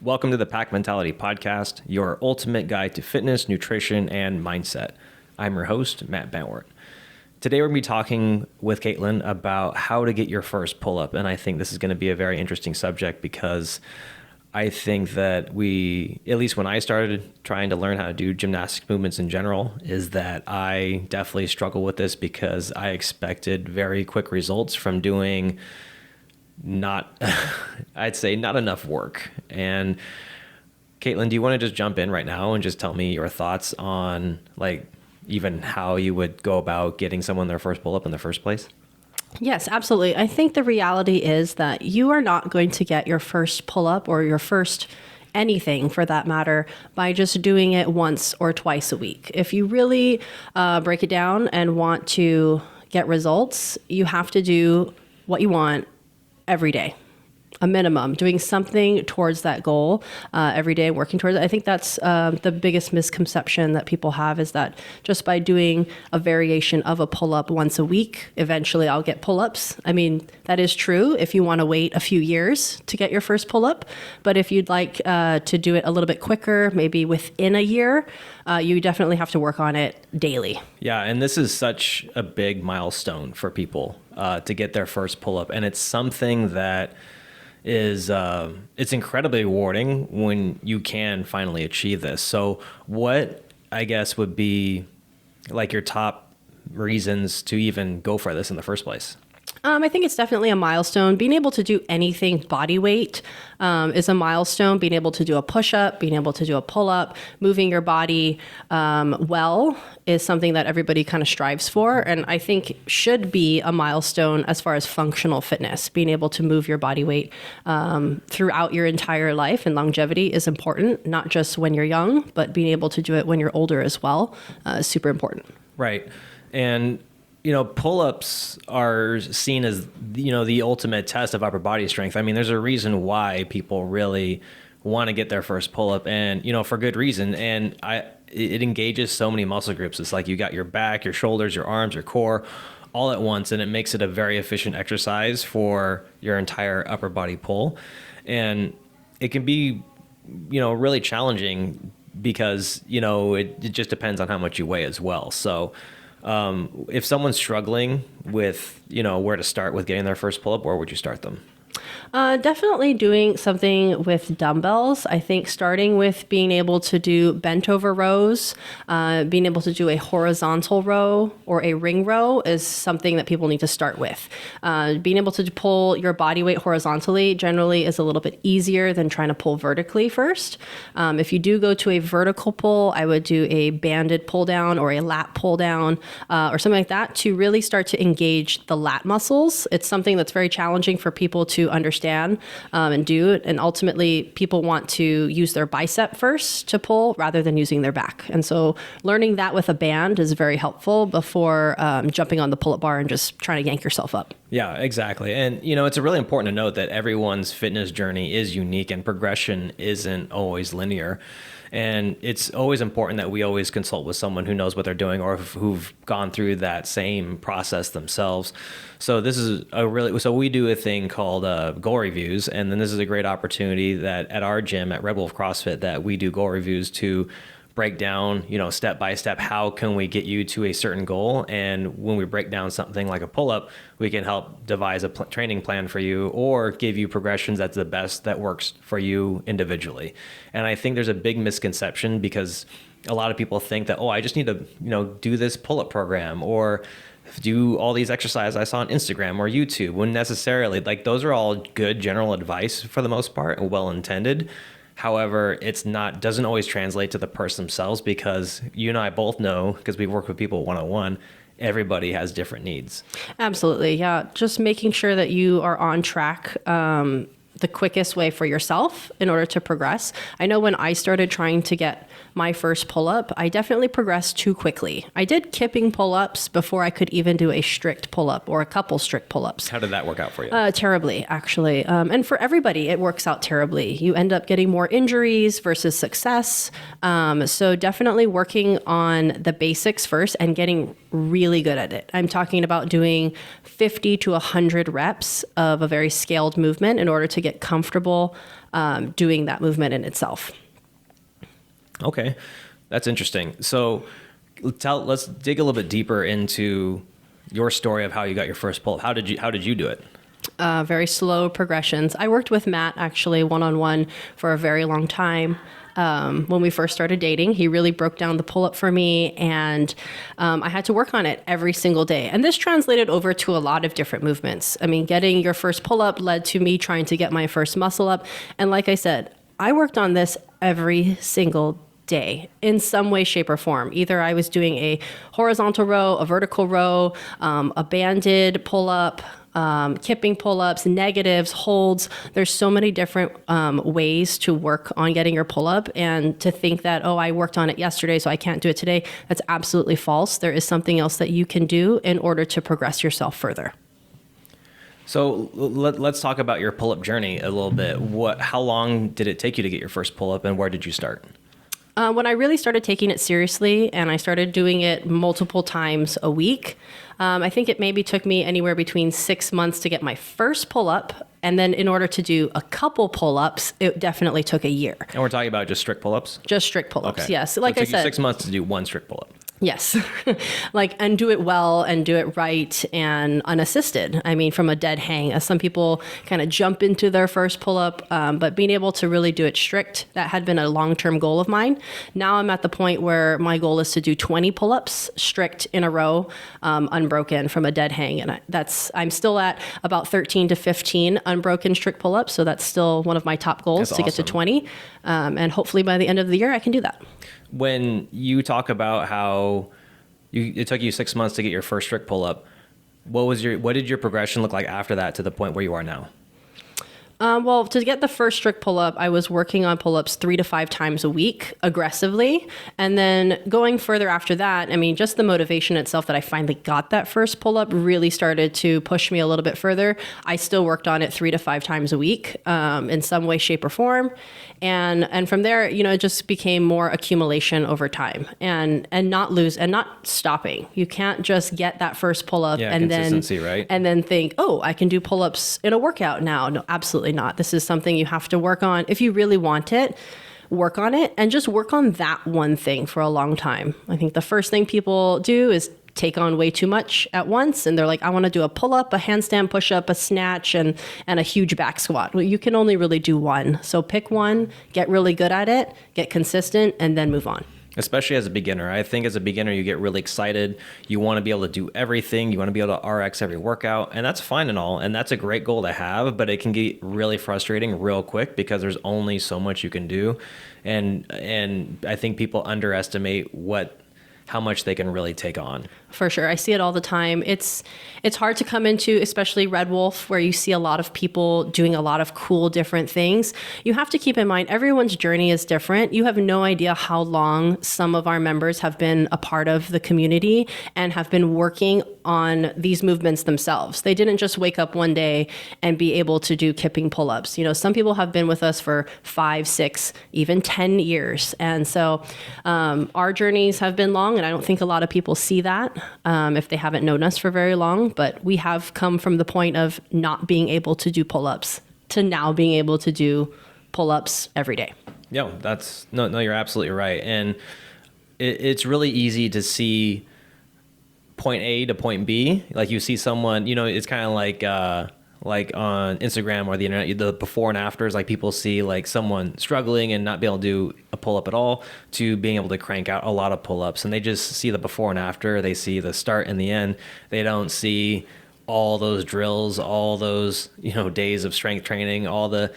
Welcome to the Pack Mentality Podcast, your ultimate guide to fitness, nutrition, and mindset. I'm your host, Matt Bentwort. Today we're going to be talking with Caitlin about how to get your first pull-up, and I think this is going to be a very interesting subject because I think that at least when I started trying to learn how to do gymnastic movements in general, is that I definitely struggle with this because I expected very quick results from doing I'd say not enough work. And Caitlin, do you want to just jump in right now and just tell me your thoughts on even how you would go about getting someone their first pull-up in the first place? Yes, absolutely. I think the reality is that you are not going to get your first pull-up or your first anything for that matter by just doing it once or twice a week. If you really break it down and want to get results, you have to do what you want every day, a minimum, doing something towards that goal every day, working towards it. I think that's the biggest misconception that people have, is that just by doing a variation of a pull-up once a week, eventually I'll get pull-ups. I mean, that is true if you want to wait a few years to get your first pull-up. But if you'd like to do it a little bit quicker, maybe within a year, you definitely have to work on it daily. Yeah, and this is such a big milestone for people to get their first pull-up. And it's something that is it's incredibly rewarding when you can finally achieve this. So what, I guess, would be like your top reasons to even go for this in the first place? I think it's definitely a milestone. Being able to do anything body weight is a milestone. Being able to do a push-up, being able to do a pull-up, moving your body well is something that everybody kind of strives for, and I think should be a milestone as far as functional fitness. Being able to move your body weight throughout your entire life, and longevity is important, not just when you're young, but being able to do it when you're older as well is super important. Right. And pull-ups are seen as, the ultimate test of upper body strength. I mean, there's a reason why people really want to get their first pull-up, and, for good reason. And it engages so many muscle groups. It's like you got your back, your shoulders, your arms, your core all at once, and it makes it a very efficient exercise for your entire upper body pull. And it can be, really challenging because, it just depends on how much you weigh as well. So if someone's struggling with, where to start with getting their first pull-up, where would you start them? Definitely doing something with dumbbells. I think starting with being able to do bent over rows, being able to do a horizontal row or a ring row is something that people need to start with. Being able to pull your body weight horizontally generally is a little bit easier than trying to pull vertically first. If you do go to a vertical pull, I would do a banded pull down or a lat pull down or something like that to really start to engage the lat muscles. It's something that's very challenging for people to understand and do it. And ultimately, people want to use their bicep first to pull rather than using their back. And so learning that with a band is very helpful before jumping on the pull-up bar and just trying to yank yourself up. Yeah, exactly. And, it's really important to note that everyone's fitness journey is unique and progression isn't always linear. And it's always important that we always consult with someone who knows what they're doing or who've gone through that same process themselves. So this is so we do a thing called goal reviews. And then this is a great opportunity that at our gym at Red Wolf CrossFit that we do goal reviews to break down, step by step, how can we get you to a certain goal? And when we break down something like a pull-up, we can help devise a training plan for you or give you progressions that's the best that works for you individually. And I think there's a big misconception because a lot of people think that, I just need to, do this pull-up program or do all these exercises I saw on Instagram or YouTube, when necessarily, those are all good general advice for the most part and well-intended. However, doesn't always translate to the person themselves because you and I both know, because we've worked with people one-on-one, everybody has different needs. Absolutely. Yeah. Just making sure that you are on track. The quickest way for yourself in order to progress. I know when I started trying to get my first pull-up, I definitely progressed too quickly. I did kipping pull-ups before I could even do a strict pull-up or a couple strict pull-ups. How did that work out for you? Terribly, actually. And for everybody, it works out terribly. You end up getting more injuries versus success. So definitely working on the basics first and getting really good at it. I'm talking about doing 50 to 100 reps of a very scaled movement in order to get comfortable doing that movement in itself. Okay, that's interesting. So let's dig a little bit deeper into your story of how you got your first pull-up. How did you do it? Very slow progressions. I worked with Matt actually one-on-one for a very long time. When we first started dating, he really broke down the pull-up for me, and I had to work on it every single day. And this translated over to a lot of different movements. I mean, getting your first pull-up led to me trying to get my first muscle up. And like I said, I worked on this every single day in some way, shape, or form. Either I was doing a horizontal row, a vertical row, a banded pull-up, kipping pull-ups, negatives, holds. There's so many different ways to work on getting your pull-up, and to think that, oh, I worked on it yesterday, so I can't do it today, that's absolutely false. There is something else that you can do in order to progress yourself further. So let's talk about your pull-up journey a little bit. How long did it take you to get your first pull-up, and where did you start? When I really started taking it seriously and I started doing it multiple times a week, I think it maybe took me anywhere between 6 months to get my first pull-up. And then in order to do a couple pull-ups, it definitely took a year. And we're talking about just strict pull-ups? Just strict pull-ups, Okay. yes. So Like it I took you said, 6 months to do one strict pull-up. yes. And do it well and do it right and unassisted. I mean, from a dead hang. As some people kind of jump into their first pull-up, but being able to really do it strict, that had been a long-term goal of mine. Now I'm at the point where my goal is to do 20 pull-ups strict in a row, unbroken from a dead hang. And I'm still at about 13 to 15 unbroken strict pull-ups. So that's still one of my top goals, That's to get to awesome. 20. And hopefully by the end of the year, I can do that. When you talk about how it took you 6 months to get your first strict pull-up, what did your progression look like after that to the point where you are now? Well, to get the first strict pull-up, I was working on pull-ups 3 to 5 times a week aggressively. And then going further after that, I mean, just the motivation itself that I finally got that first pull-up really started to push me a little bit further. I still worked on it 3 to 5 times a week in some way, shape, or form. And from there, it just became more accumulation over time, and not stopping. You can't just get that first pull-up and consistency, right? And then think, oh, I can do pull-ups in a workout now. No, absolutely not. This is something you have to work on. If you really want it, work on it, and just work on that one thing for a long time. I think the first thing people do is take on way too much at once, and they're like, I want to do a pull-up, a handstand push-up, a snatch, and a huge back squat. Well, you can only really do one. So pick one, get really good at it, get consistent, and then move on. Especially as a beginner. I think as a beginner, you get really excited. You want to be able to do everything. You want to be able to RX every workout, and that's fine and all. And that's a great goal to have, but it can get really frustrating real quick because there's only so much you can do. And I think people underestimate how much they can really take on. For sure. I see it all the time. It's hard to come into, especially Red Wolf, where you see a lot of people doing a lot of cool different things. You have to keep in mind, everyone's journey is different. You have no idea how long some of our members have been a part of the community and have been working on these movements themselves. They didn't just wake up one day and be able to do kipping pull-ups. Some people have been with us for 5, 6, even 10 years. And so our journeys have been long, and I don't think a lot of people see that if they haven't known us for very long. But we have come from the point of not being able to do pull-ups to now being able to do pull-ups every day. Yeah, no, you're absolutely right. And it's really easy to see point A to point B. Like you see someone, it's kind of like on Instagram or the internet, the before and afters, like people see like someone struggling and not be able to do a pull-up at all to being able to crank out a lot of pull-ups. And they just see the before and after. They see the start and the end. They don't see all those drills, all those, days of strength training, all the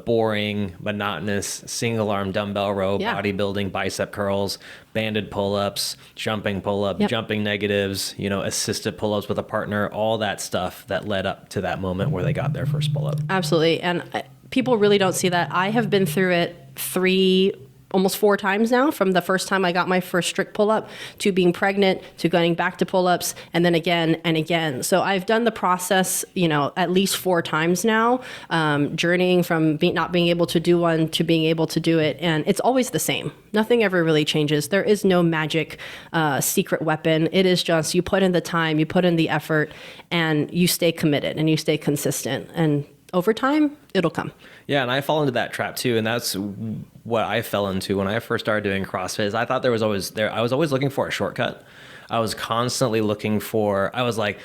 boring, monotonous single arm dumbbell row, bodybuilding, bicep curls, banded pull-ups, jumping pull-up, jumping negatives, assisted pull-ups with a partner, all that stuff that led up to that moment where they got their first pull-up. Absolutely. And people really don't see that. I have been through it 3 almost 4 times now, from the first time I got my first strict pull-up to being pregnant to going back to pull-ups and then again and again. So I've done the process, at least 4 times now, journeying from not being able to do one to being able to do it. And it's always the same. Nothing ever really changes. There is no magic secret weapon. It is just you put in the time, you put in the effort, and you stay committed and you stay consistent. And over time, it'll come. Yeah, and I fall into that trap too, and that's what I fell into when I first started doing CrossFit. Is I thought I was always looking for a shortcut. I was constantly looking for. I was like,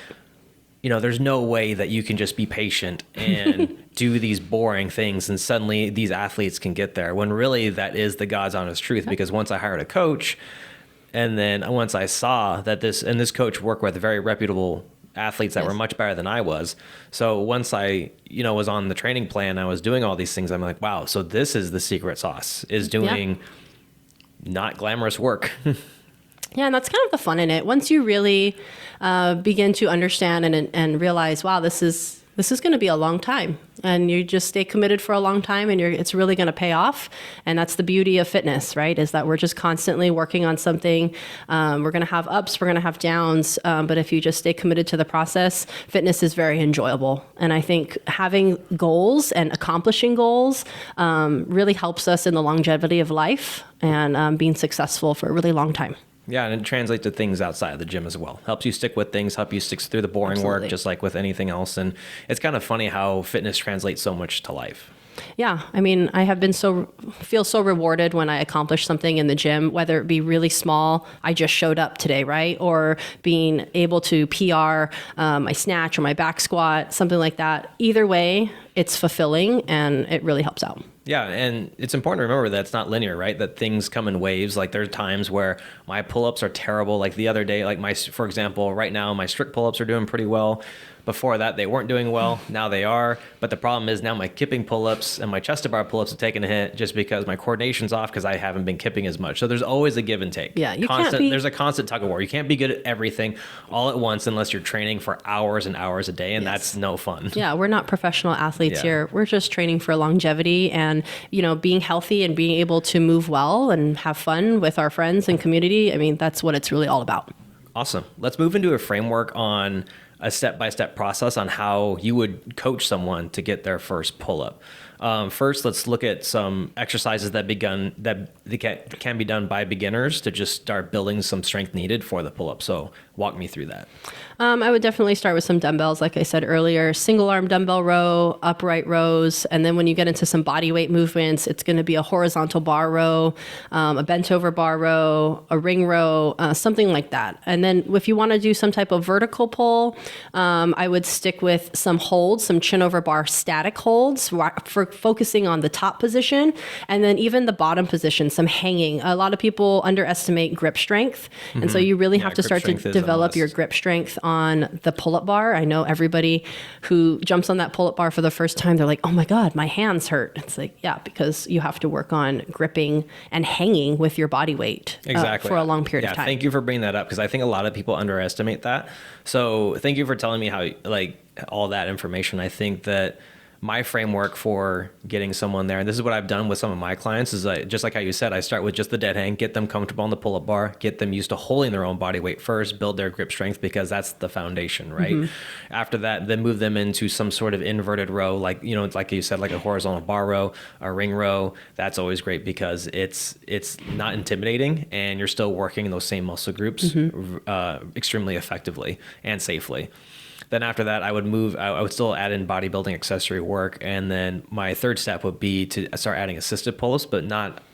there's no way that you can just be patient and do these boring things, and suddenly these athletes can get there. When really that is the God's honest truth. Because once I hired a coach, and then once I saw that this coach worked with very reputable athletes that were much better than I was. So once I, was on the training plan, I was doing all these things. I'm like, wow, so this is the secret sauce, is doing not glamorous work. Yeah, and that's kind of the fun in it. Once you really begin to understand and realize, wow, this is going to be a long time, and you just stay committed for a long time, and it's really going to pay off. And that's the beauty of fitness, right? Is that we're just constantly working on something. We're going to have ups, we're going to have downs. But if you just stay committed to the process, fitness is very enjoyable. And I think having goals and accomplishing goals really helps us in the longevity of life and being successful for a really long time. Yeah, and it translates to things outside of the gym as well. Helps you stick with things, help you stick through the boring work, just like with anything else. And it's kind of funny how fitness translates so much to life. Yeah, I mean, I have been feel so rewarded when I accomplish something in the gym, whether it be really small, I just showed up today, right? Or being able to PR my snatch or my back squat, something like that. Either way, it's fulfilling and it really helps out. Yeah, and it's important to remember that it's not linear, right? That things come in waves. Like there's times where my pull-ups are terrible. Like the other day, for example, right now my strict pull-ups are doing pretty well. Before that, they weren't doing well. Now they are. But the problem is now my kipping pull-ups and my chest to bar pull-ups have taken a hit just because my coordination's off because I haven't been kipping as much. So there's always a give and take. Yeah, there's a constant tug of war. You can't be good at everything all at once unless you're training for hours and hours a day, and that's no fun. Yeah, we're not professional athletes here. We're just training for longevity and, being healthy and being able to move well and have fun with our friends and community. I mean, that's what it's really all about. Awesome. Let's move into a framework on a step-by-step process on how you would coach someone to get their first pull-up. First, let's look at some exercises that can be done by beginners to just start building some strength needed for the pull-up. So walk me through that. I would definitely start with some dumbbells, like I said earlier, single arm dumbbell row, upright rows. And then when you get into some body weight movements, it's going to be a horizontal bar row, a bent over bar row, a ring row, something like that. And then if you want to do some type of vertical pull, I would stick with some holds, some chin over bar static holds for focusing on the top position. And then even the bottom position, some hanging. A lot of people underestimate grip strength. And so you really have to start to develop your grip strength on the pull-up bar. I know everybody who jumps on that pull-up bar for the first time, they're like, oh my God, my hands hurt. It's like, yeah, because you have to work on gripping and hanging with your body weight for a long period of time. Thank you for bringing that up because I think a lot of people underestimate that. So thank you for telling me how, all that information. I think that my framework for getting someone there, and this is what I've done with some of my clients, is just like how you said, I start with just the dead hang, get them comfortable on the pull-up bar, get them used to holding their own body weight first, build their grip strength because that's the foundation, right? Mm-hmm. After that, then move them into some sort of inverted row, like you said, like a horizontal bar row, a ring row. That's always great because it's not intimidating and you're still working those same muscle groups extremely effectively and safely. Then after that, I would still add in bodybuilding accessory work. And then my third step would be to start adding assisted pull-ups, but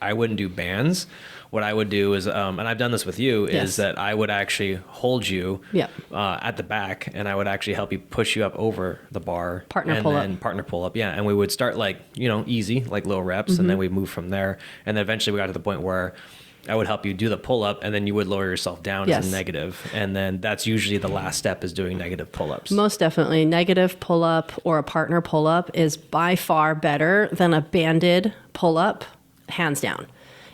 I wouldn't do bands. What I would do is, and I've done this with you, is that I would actually hold you at the back and I would actually help you push you up over the bar. Partner pull-up. Yeah. And we would start easy, like low reps. And then we move from there. And then eventually we got to the point where I would help you do the pull-up and then you would lower yourself down as a negative. And then that's usually the last step is doing negative pull-ups. Most definitely. Negative pull-up or a partner pull-up is by far better than a banded pull-up, hands down.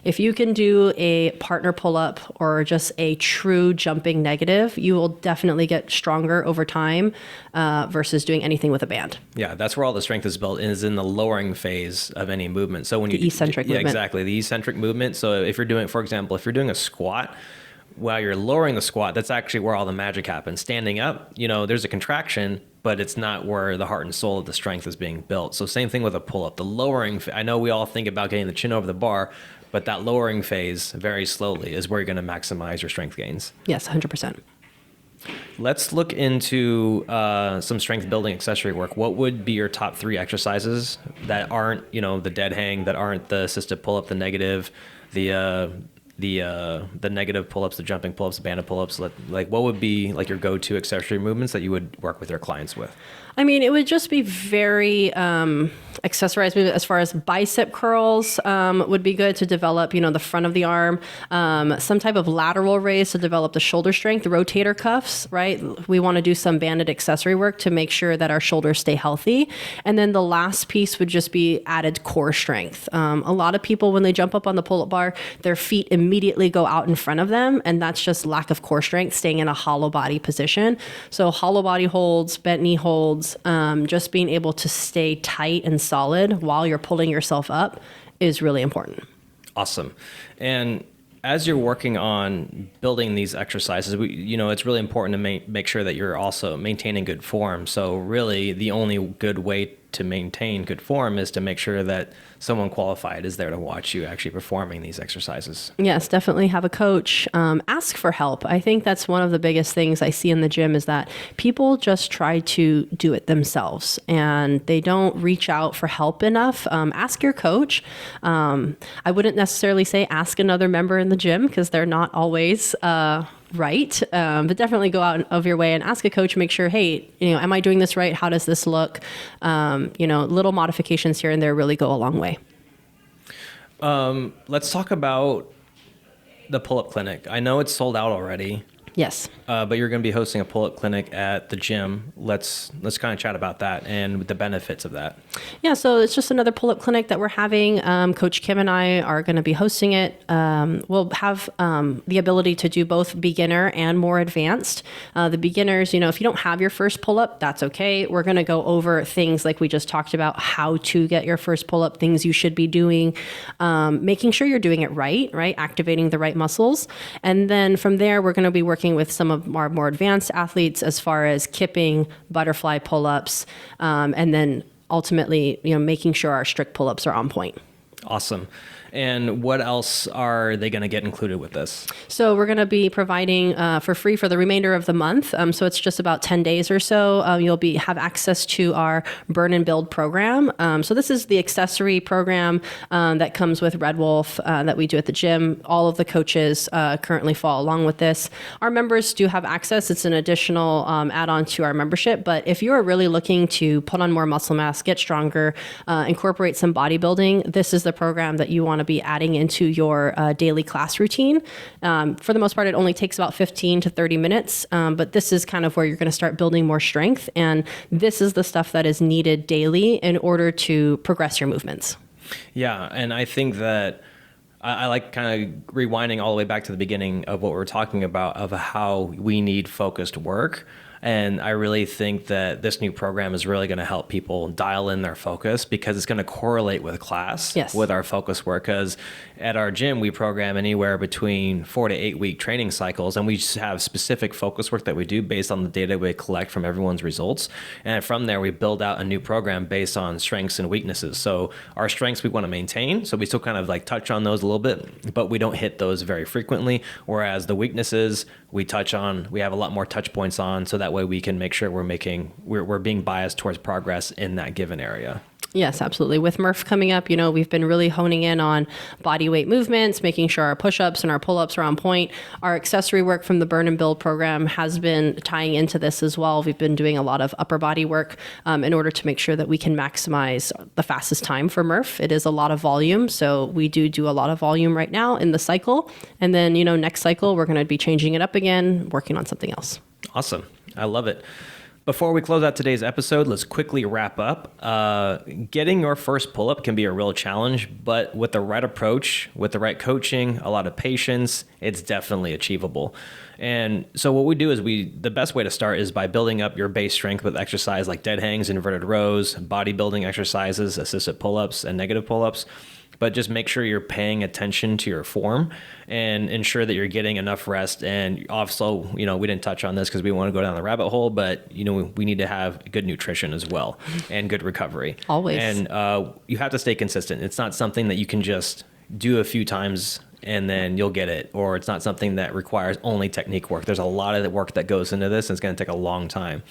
If you can do a partner pull-up or just a true jumping negative, you will definitely get stronger over time versus doing anything with a band. Yeah, that's where all the strength is built, is in the lowering phase of any movement. So when The eccentric movement. Yeah, exactly, the eccentric movement. So if you're doing, for example, if you're doing a squat, while you're lowering the squat, that's actually where all the magic happens. Standing up, there's a contraction, but it's not where the heart and soul of the strength is being built. So same thing with a pull-up. The lowering, I know we all think about getting the chin over the bar, but that lowering phase, very slowly, is where you're going to maximize your strength gains. Yes, 100%. Let's look into some strength building accessory work. What would be your top 3 exercises that aren't, the dead hang, that aren't the assisted pull-up, the negative, the negative pull-ups, the jumping pull-ups, the banded pull-ups? Like what would be like your go-to accessory movements that you would work with your clients with? I mean, it would just be very accessorized movement. As far as bicep curls would be good to develop, the front of the arm. Some type of lateral raise to develop the shoulder strength, the rotator cuffs, right? We want to do some banded accessory work to make sure that our shoulders stay healthy. And then the last piece would just be added core strength. A lot of people, when they jump up on the pull-up bar, their feet immediately go out in front of them. And that's just lack of core strength, staying in a hollow body position. So hollow body holds, bent knee holds, just being able to stay tight and solid while you're pulling yourself up is really important. Awesome. And as you're working on building these exercises, it's really important to make sure that you're also maintaining good form. So really the only good way to maintain good form is to make sure that someone qualified is there to watch you actually performing these exercises. Yes, definitely have a coach. Ask for help. I think that's one of the biggest things I see in the gym is that people just try to do it themselves and they don't reach out for help enough. Ask your coach. I wouldn't necessarily say ask another member in the gym because they're not always right. But definitely go out of your way and ask a coach, make sure, hey, am I doing this right? How does this look? Little modifications here and there really go a long way. Let's talk about the pull-up clinic. I know it's sold out already. Yes. But you're going to be hosting a pull-up clinic at the gym. Let's kind of chat about that and the benefits of that. Yeah, so it's just another pull-up clinic that we're having. Coach Kim and I are going to be hosting it. We'll have the ability to do both beginner and more advanced. The beginners, if you don't have your first pull-up, that's okay. We're going to go over things like we just talked about, how to get your first pull-up, things you should be doing, making sure you're doing it right? Activating the right muscles. And then from there, we're going to be working with some of our more advanced athletes as far as kipping, butterfly pull-ups, and then ultimately, making sure our strict pull-ups are on point. Awesome. And what else are they going to get included with this? So we're going to be providing for free for the remainder of the month. So it's just about 10 days or so. You'll have access to our Burn and Build program. So this is the accessory program that comes with Red Wolf that we do at the gym. All of the coaches currently fall along with this. Our members do have access. It's an additional add-on to our membership. But if you are really looking to put on more muscle mass, get stronger, incorporate some bodybuilding, this is the program that you want to be adding into your daily class routine. For the most part, it only takes about 15 to 30 minutes, but this is kind of where you're going to start building more strength. And this is the stuff that is needed daily in order to progress your movements. Yeah, and I think that I like kind of rewinding all the way back to the beginning of what we were talking about, of how we need focused work. And I really think that this new program is really going to help people dial in their focus, because it's going to correlate with class, yes, with our focus work. Because at our gym, we program anywhere between 4 to 8 week training cycles, and we just have specific focus work that we do based on the data we collect from everyone's results. And from there, we build out a new program based on strengths and weaknesses. So our strengths we want to maintain, so we still kind of like touch on those a little bit, but we don't hit those very frequently. Whereas the weaknesses we have a lot more touch points on, so that way we can make sure we're being biased towards progress in that given area. Yes, absolutely. With Murph coming up, we've been really honing in on body weight movements, making sure our push-ups and our pull-ups are on point. Our accessory work from the Burn and Build program has been tying into this as well. We've been doing a lot of upper body work in order to make sure that we can maximize the fastest time for Murph. It is a lot of volume, so we do a lot of volume right now in the cycle. And then, next cycle, we're going to be changing it up again, working on something else. Awesome. I love it. Before we close out today's episode, let's quickly wrap up. Getting your first pull-up can be a real challenge, but with the right approach, with the right coaching, a lot of patience, it's definitely achievable. And so what we do is the best way to start is by building up your base strength with exercise like dead hangs, inverted rows, bodybuilding exercises, assisted pull-ups, and negative pull-ups. But just make sure you're paying attention to your form and ensure that you're getting enough rest. And also, we didn't touch on this because we want to go down the rabbit hole, but, we need to have good nutrition as well and good recovery. Always. And you have to stay consistent. It's not something that you can just do a few times and then you'll get it, or it's not something that requires only technique work. There's a lot of the work that goes into this, and it's going to take a long time.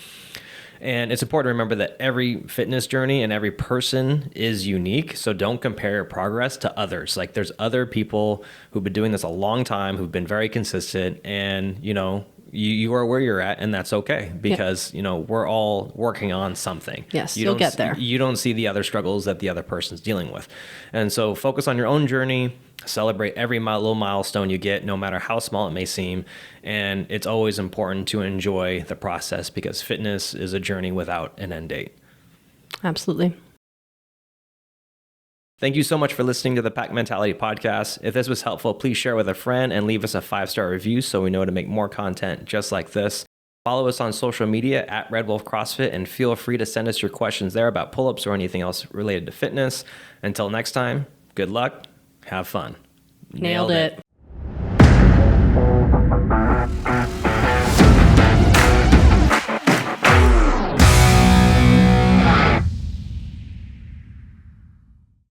And it's important to remember that every fitness journey and every person is unique. So don't compare your progress to others. Like there's other people who've been doing this a long time, who've been very consistent, and you are where you're at, and that's okay because we're all working on something. Yes, you'll get there. You don't see the other struggles that the other person's dealing with. And so focus on your own journey. Celebrate every little milestone you get, no matter how small it may seem. And it's always important to enjoy the process because fitness is a journey without an end date. Absolutely. Thank you so much for listening to the Pack Mentality Podcast. If this was helpful, please share with a friend and leave us a 5-star review so we know to make more content just like this. Follow us on social media at Red Wolf CrossFit and feel free to send us your questions there about pull-ups or anything else related to fitness. Until next time, good luck. Have fun. Nailed it.